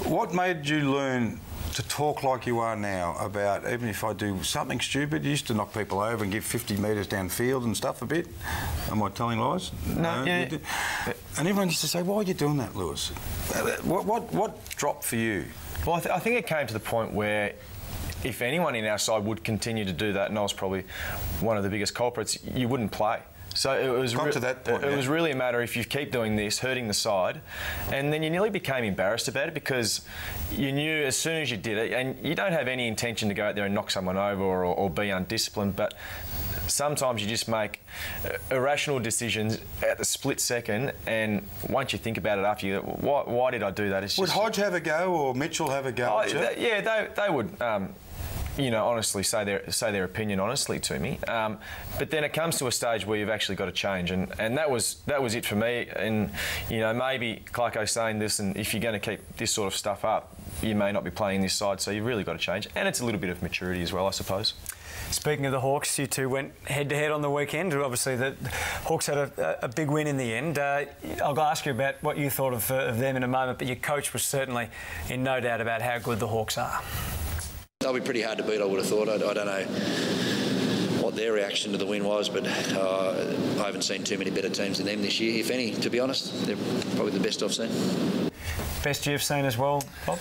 S3: What made you learn to talk like you are now about, even if I do something stupid, you used to knock people over and give 50 metres downfield and stuff a bit? Am I telling lies?
S19: No. Yeah.
S3: And everyone used to say, why are you doing that, Lewis? What dropped for you?
S19: Well, I think it came to the point where if anyone in our side would continue to do that, and I was probably one of the biggest culprits, you wouldn't play. So it was
S3: to that point,
S19: it was really a matter if you keep doing this, hurting the side, and then you nearly became embarrassed about it because you knew as soon as you did it, and you don't have any intention to go out there and knock someone over or be undisciplined, but sometimes you just make irrational decisions at the split second, and once you think about it after, you go, why did I do that?
S3: Would Hodge have a go or Mitchell have a go?
S19: They would. Honestly say their opinion honestly to me, but then it comes to a stage where you've actually got to change, and that was it for me. And maybe Clarko's saying this, and if you're going to keep this sort of stuff up, you may not be playing this side, so you've really got to change. And it's a little bit of maturity as well, I suppose.
S2: Speaking of the Hawks, you two went head-to-head on the weekend. Obviously, the Hawks had a big win in the end. I'll ask you about what you thought of them in a moment, but your coach was certainly in no doubt about how good the Hawks are.
S20: They'll be pretty hard to beat, I would have thought. I don't know what their reaction to the win was, but I haven't seen too many better teams than them this year, if any, to be honest. They're probably the best I've seen.
S2: Best you've seen as well, Bob?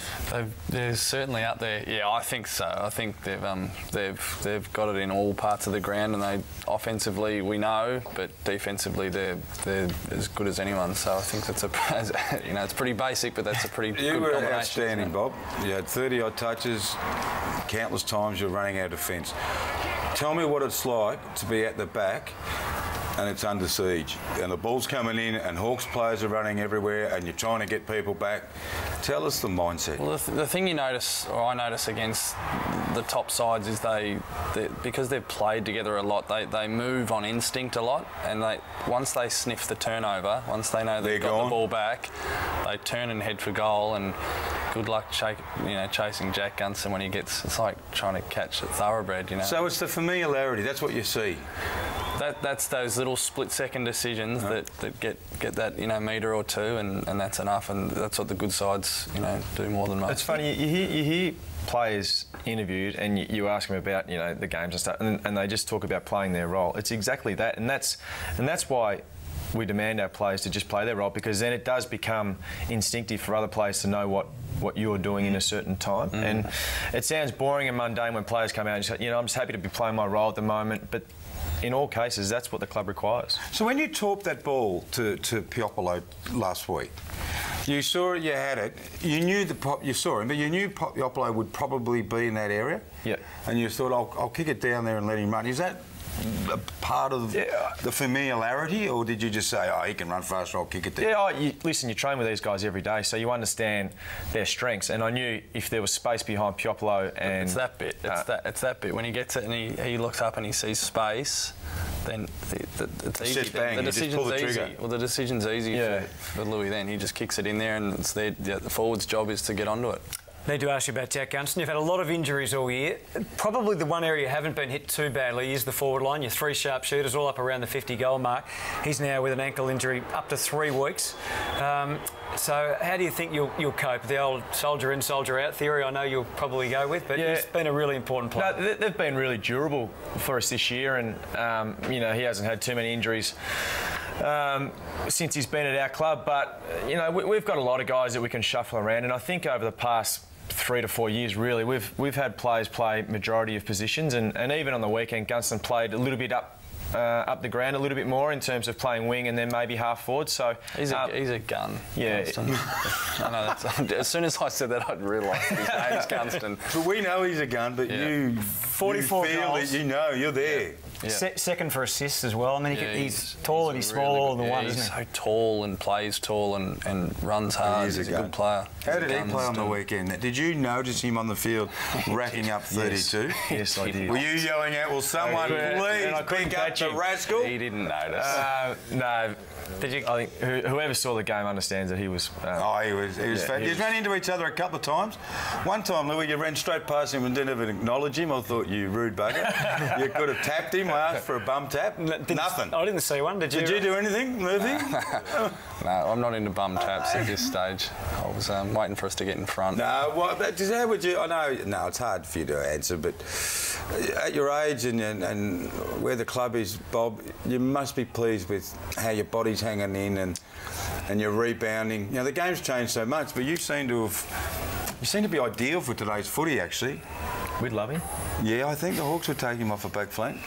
S18: They're certainly up there. Yeah, I think so. I think they've got it in all parts of the ground, and they offensively we know, but defensively they're as good as anyone. So I think that's it's pretty basic, but that's a pretty good combination.
S3: You were outstanding, Bob. You had 30-odd touches, countless times you're running out of defence. Tell me what it's like to be at the back and it's under siege, and the ball's coming in, and Hawks players are running everywhere, and you're trying to get people back. Tell us the mindset.
S18: Well, the thing you notice, or I notice against the top sides, is because they've played together a lot, they move on instinct a lot, and once they sniff the turnover, once they know they've got the ball back, they turn and head for goal. And good luck, chasing Jack Gunson when he gets. It's like trying to catch a thoroughbred,
S3: So it's the familiarity. That's what you see.
S18: That's those little split-second decisions that get that metre or two, and that's enough. And that's what the good sides do more than most.
S19: It's funny, you hear players interviewed, and you ask them about the games and stuff, and they just talk about playing their role. It's exactly that, and that's why we demand our players to just play their role, because then it does become instinctive for other players to know what you're doing in a certain time. And it sounds boring and mundane when players come out and say, I'm just happy to be playing my role at the moment, but in all cases, that's what the club requires.
S3: So when you talked that ball to Piopolo last week, you saw it, you had it, you knew you saw him, but you knew Piopolo would probably be in that area?
S19: Yeah.
S3: And you thought, I'll kick it down there and let him run. Is that a part of the familiarity, or did you just say, he can run faster, I'll kick it down?
S19: Yeah, listen, you train with these guys every day, so you understand their strengths. And I knew if there was space behind Piopolo, and
S18: it's that bit. It's that bit. When he gets it and he looks up and he sees space, then it's easy.
S3: Just bang,
S18: the
S3: decision's pull the trigger.
S18: easy. Well, the decision's easy for Louis. Then he just kicks it in there, and it's the forward's job is to get onto it.
S2: Need to ask you about Jack Gunson. You've had a lot of injuries all year. Probably the one area you haven't been hit too badly is the forward line. Your 3 sharpshooters all up around the 50-goal mark. He's now with an ankle injury up to 3 weeks. So how do you think you'll cope? The old soldier in, soldier out theory I know you'll probably go with, but he's been a really important player.
S19: No, they've been really durable for us this year, and he hasn't had too many injuries since he's been at our club. But we've got a lot of guys that we can shuffle around, and I think over the past 3 to 4 years, really, we've had players play majority of positions, and even on the weekend, Gunston played a little bit up the ground a little bit more in terms of playing wing and then maybe half forward. So
S18: he's a gun.
S19: Yeah.
S18: I know as soon as I said that, I'd realise his name's Gunston.
S3: But we know he's a gun, but you
S2: 44
S3: you feel
S2: goals.
S3: That you're there.
S2: Yeah. Second for assists as well. I mean, he's tall and he's small all in the one, isn't he?
S18: He's so tall and plays tall and runs hard. He's a good player.
S3: How did he play on the weekend? Did you notice him on the field racking up 32?
S19: Yes, I did.
S3: Were you yelling out, will someone please pick up the rascal?
S18: He didn't notice.
S19: No. I think whoever saw the game understands that he was...
S3: he was fat. You ran into each other a couple of times. One time, Louis, you ran straight past him and didn't even acknowledge him. I thought, you rude bugger. You could have tapped him. I asked for a bum tap. Nothing.
S2: I didn't see one. Did you?
S3: Did you do anything, Murphy?
S18: No, I'm not into bum taps at this stage. I was waiting for us to get in front.
S3: No, how would you... I know, no, it's hard for you to answer, but at your age and where the club is, Bob, you must be pleased with how your body's hanging in and you're rebounding. The game's changed so much, but you seem to be ideal for today's footy, actually.
S19: We'd love him.
S3: Yeah, I think the Hawks would take him off a back flank.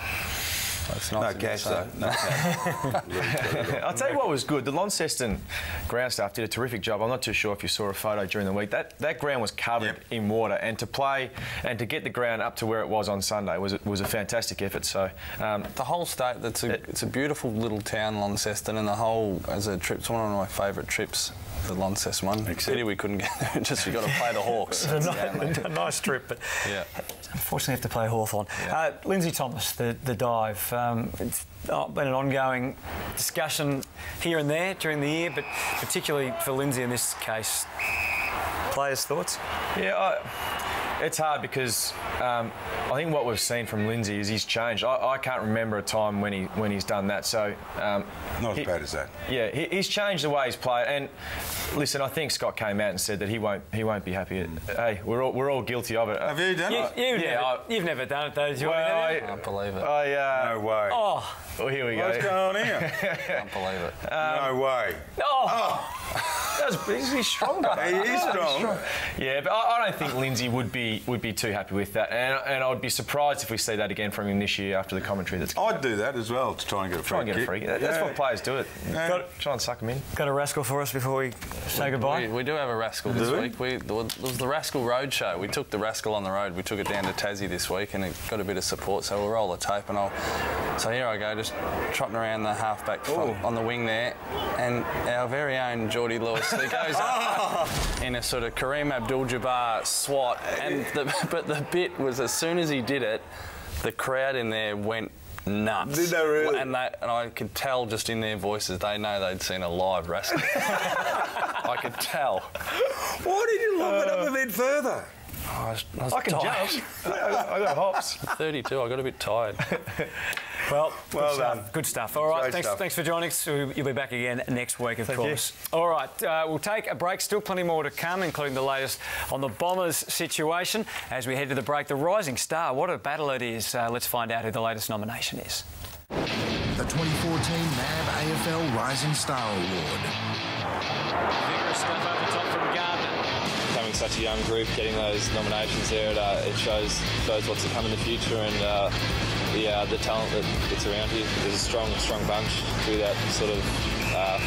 S18: That's nice.
S3: No cash, though. No cash.
S19: I'll tell you what was good. The Launceston ground staff did a terrific job. I'm not too sure if you saw a photo during the week. That ground was covered in water, and to play and to get the ground up to where it was on Sunday was a fantastic effort. So
S18: the whole state, it's a beautiful little town, Launceston, and the whole as a trip. It's one of my favourite trips. The Launceston one. Pity we couldn't get there. Just we got to play the Hawks.
S2: A nice trip, but unfortunately have to play Hawthorn. Lindsay Thomas, the dive. It's been an ongoing discussion here and there during the year, but particularly for Lindsay in this case. Players' thoughts?
S19: Yeah, it's hard because I think what we've seen from Lindsay is he's changed. I can't remember a time when he's done that. So
S3: not as bad as that.
S19: Yeah, he's changed the way he's played. And listen, I think Scott came out and said that he won't be happy. Hey, we're all guilty of it.
S3: Have you done it?
S2: You've never done it though, did you?
S19: I
S18: can't believe it.
S3: No way.
S2: Oh.
S19: Well, here we go.
S3: What's going on here?
S18: Can't believe it.
S3: No way.
S2: Oh.
S19: He's strong, guy.
S3: He is strong.
S19: Yeah, but I don't think Lindsay would be too happy with that, and I would be surprised if we see that again from him this year after the commentary.
S3: I'd do that as well to try and get a free kick.
S19: That's what players do it. Try and suck them in.
S2: Got a rascal for us before we say goodbye?
S18: We do have a rascal this week. It was the Rascal Road Show. We took the rascal on the road. We took it down to Tassie this week, and it got a bit of support. So we'll roll the tape, and so here I go, just trotting around the halfback front on the wing there, and our very own Geordie Lewis, he goes up in a sort of Kareem Abdul-Jabbar swat, but the bit was, as soon as he did it, the crowd in there went nuts.
S3: Did they really?
S18: And I could tell just in their voices, they know they'd seen a live wrestling. I could tell.
S3: Why did you lob it up a bit further?
S18: I can jump. I got hops. 32. I got a bit tired.
S2: Well
S3: done.
S2: Good stuff. All right, thanks for joining us. You'll be back again next week, of course. All right, we'll take a break. Still plenty more to come, including the latest on the Bombers situation. As we head to the break, the Rising Star. What a battle it is. Let's find out who the latest nomination is.
S21: The 2014 NAB AFL Rising Star Award.
S16: Vigorous stuff over top from Gardner.
S22: Having such a young group, getting those nominations there, it shows what's to come in the future, and the talent that's around here. There's a strong bunch through that sort of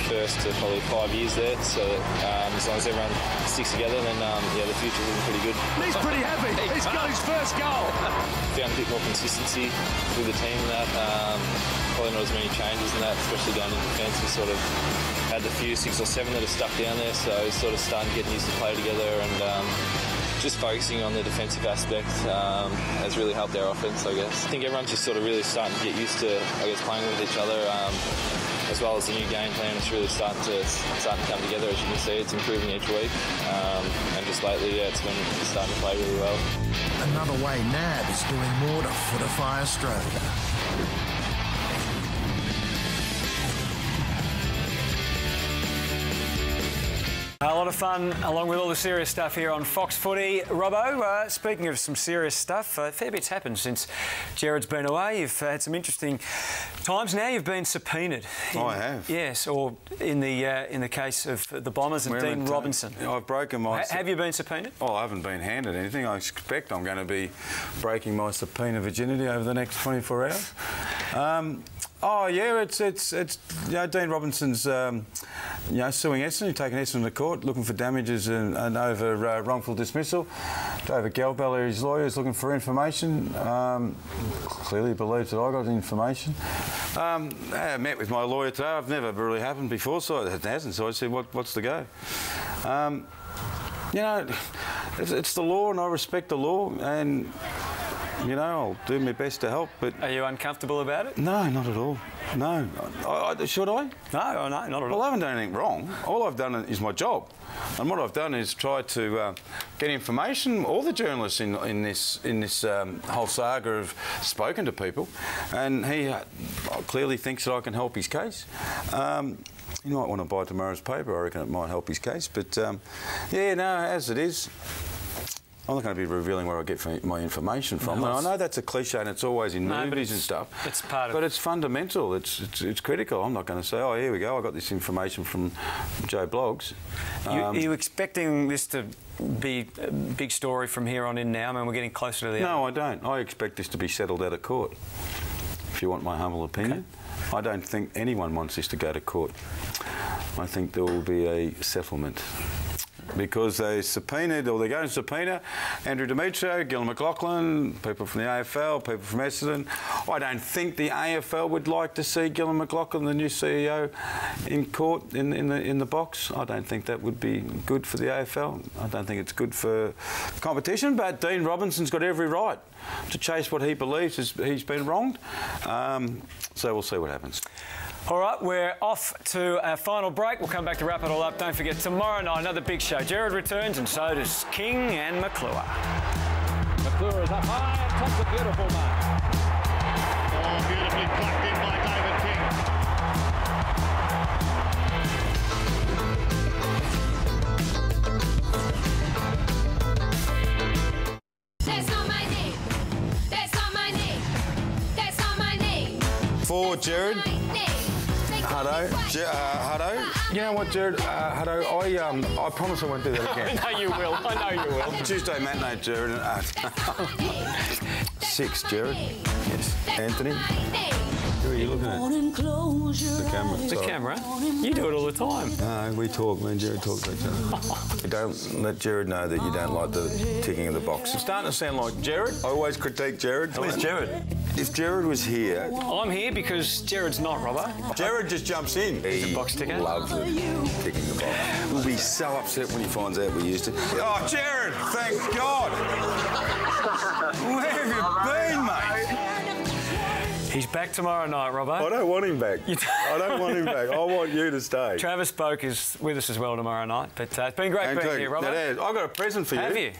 S22: first to probably 5 years there. So as long as everyone sticks together, then the future's looking pretty good.
S16: He's pretty happy. He's got his first goal.
S22: Found a bit more consistency through the team in that. Probably not as many changes in that, especially down in defence. We sort of had the few 6 or 7 that are stuck down there, so sort of starting getting used to play together, and just focusing on the defensive aspect has really helped our offense, I guess. I think everyone's just sort of really starting to get used to, playing with each other, as well as the new game plan. It's really starting to come together. As you can see, it's improving each week, and just lately, it's been starting to play really well.
S21: Another way NAB is doing more to fortify Australia.
S2: A lot of fun, along with all the serious stuff here on Fox Footy. Robbo, speaking of some serious stuff, a fair bit's happened since Jared's been away. You've had some interesting times now. You've been subpoenaed.
S3: I have.
S2: Yes, or in the case of the Bombers and Dean Robinson.
S3: I've broken my...
S2: Have you been subpoenaed?
S3: Oh, I haven't been handed anything. I expect I'm going to be breaking my subpoena virginity over the next 24 hours. It's Dean Robinson's suing Essendon, taking Essendon to court, looking for damages and over wrongful dismissal. David Galbella, his lawyer, is looking for information. Clearly believes that I got information. I met with my lawyer today. I've never really happened before, so it hasn't. So I said, what's the go? It's the law, and I respect the law, and I'll do my best to help. But
S2: are you uncomfortable about it?
S3: No, not at all. No. Should I?
S2: No, not at all.
S3: Well, I haven't done anything wrong. All I've done is my job. And what I've done is try to get information. All the journalists in this whole saga have spoken to people, and he clearly thinks that I can help his case. He might want to buy tomorrow's paper. I reckon it might help his case. But, as it is, I'm not going to be revealing where I get my information from. I know that's a cliche and it's always in movies and stuff.
S2: It's part of...
S3: But it's fundamental. It's critical. I'm not going to say, oh, here we go, I got this information from Joe Bloggs.
S2: Are you expecting this to be a big story from here on in now? I mean, we're getting closer to the...
S3: No, I don't. I expect this to be settled out of court, if you want my humble opinion. Okay. I don't think anyone wants this to go to court. I think there will be a settlement. Because they subpoenaed, or they're going to subpoena Andrew Demetrio, Gillon McLachlan, people from the AFL, people from Essendon. I don't think the AFL would like to see Gillon McLachlan, the new CEO, in court in the box. I don't think that would be good for the AFL. I don't think it's good for competition. But Dean Robinson's got every right to chase what he believes he's been wronged. So we'll see what happens.
S2: All right, we're off to our final break. We'll come back to wrap it all up. Don't forget, tomorrow night, another big show. Jared returns, and so does King and McClure.
S16: McClure is up high and tops a beautiful mark. Oh, beautifully plucked in by David King.
S23: That's not my name. That's not my name. That's not my name.
S3: For Jared. Hutto. You know what, Jared? Hutto, I promise I won't do that again.
S2: I know you will. I know you will.
S3: Tuesday matinee, Jared. 6, Jared. Yes. Anthony. Who are you looking at? The camera.
S2: The camera? You do it all the time.
S3: No, we talk. Me and Jared talk to each other. Don't let Jared know that you don't like the ticking of the box. It's starting to sound like Jared. I always critique Jared.
S2: Where's Jared?
S3: If Jared was here...
S2: I'm here because Jared's not, Robbo.
S3: Jared just jumps in.
S2: He's a box ticker.
S3: He loves it, ticking the box. We'll be so upset when he finds out we used it. Oh, Jared, thank God. Where have you been, mate?
S2: He's back tomorrow night, Robbo.
S3: I don't want him back. I don't want him back. I want you to stay.
S2: Travis Boak is with us as well tomorrow night. But it's been great being here, Robbo.
S3: I've got a present for you.
S2: Have you?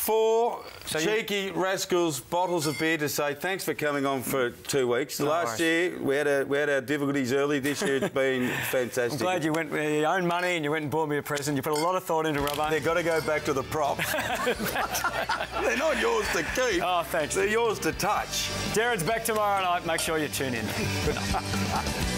S3: 4 cheeky rascals bottles of beer to say thanks for coming on for 2 weeks. Last year we had our difficulties early. This year it's been fantastic.
S2: I'm glad you went with your own money and you went and bought me a present. You put a lot of thought into Robbo.
S3: They've got to go back to the prop. They're not yours to keep.
S2: Oh, thanks.
S3: They're yours to touch.
S2: Jared's back tomorrow night. Make sure you tune in. Good night.